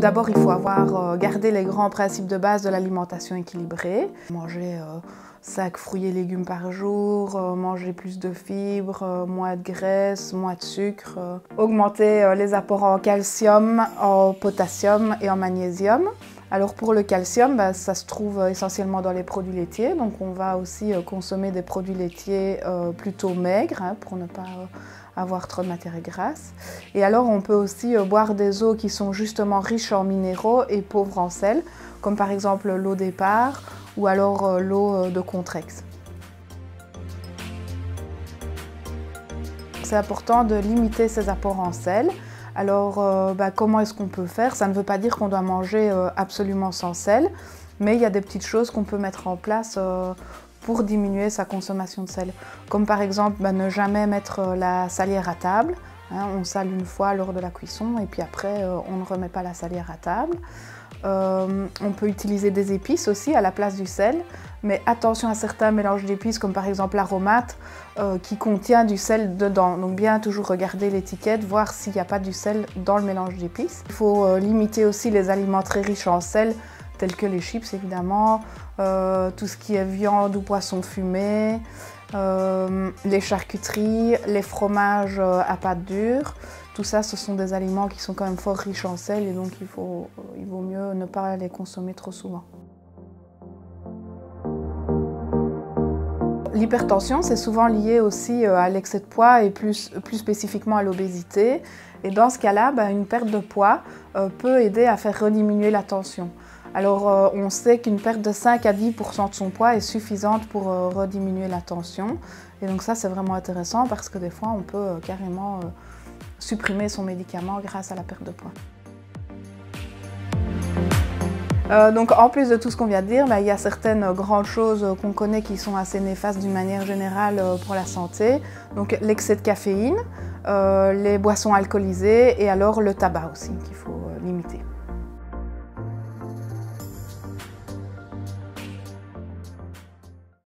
Tout d'abord, il faut avoir gardé les grands principes de base de l'alimentation équilibrée. Manger 5 fruits et légumes par jour, manger plus de fibres, moins de graisse, moins de sucre. Augmenter les apports en calcium, en potassium et en magnésium. Alors pour le calcium, ça se trouve essentiellement dans les produits laitiers, donc on va aussi consommer des produits laitiers plutôt maigres pour ne pas avoir trop de matières grasses. Et alors on peut aussi boire des eaux qui sont justement riches en minéraux et pauvres en sel, comme par exemple l'eau d'Épar ou alors l'eau de Contrex. C'est important de limiter ces apports en sel. Alors, comment est-ce qu'on peut faire? Ça ne veut pas dire qu'on doit manger absolument sans sel, mais il y a des petites choses qu'on peut mettre en place pour diminuer sa consommation de sel. Comme par exemple, ne jamais mettre la salière à table. On sale une fois lors de la cuisson et puis après, on ne remet pas la salière à table. On peut utiliser des épices aussi à la place du sel, mais attention à certains mélanges d'épices comme par exemple l'aromate qui contient du sel dedans. Donc bien toujours regarder l'étiquette, voir s'il n'y a pas du sel dans le mélange d'épices. Il faut limiter aussi les aliments très riches en sel, tels que les chips évidemment, tout ce qui est viande ou poisson fumé, les charcuteries, les fromages à pâte dure. Tout ça, ce sont des aliments qui sont quand même fort riches en sel et donc il vaut mieux ne pas les consommer trop souvent. L'hypertension, c'est souvent lié aussi à l'excès de poids et plus spécifiquement à l'obésité. Et dans ce cas-là, une perte de poids peut aider à faire rediminuer la tension. Alors, on sait qu'une perte de 5 à 10% de son poids est suffisante pour rediminuer la tension. Et donc ça, c'est vraiment intéressant parce que des fois, on peut carrément supprimer son médicament grâce à la perte de poids. Donc en plus de tout ce qu'on vient de dire, il y a certaines grandes choses qu'on connaît qui sont assez néfastes d'une manière générale pour la santé. Donc l'excès de caféine, les boissons alcoolisées et alors le tabac aussi qu'il faut limiter.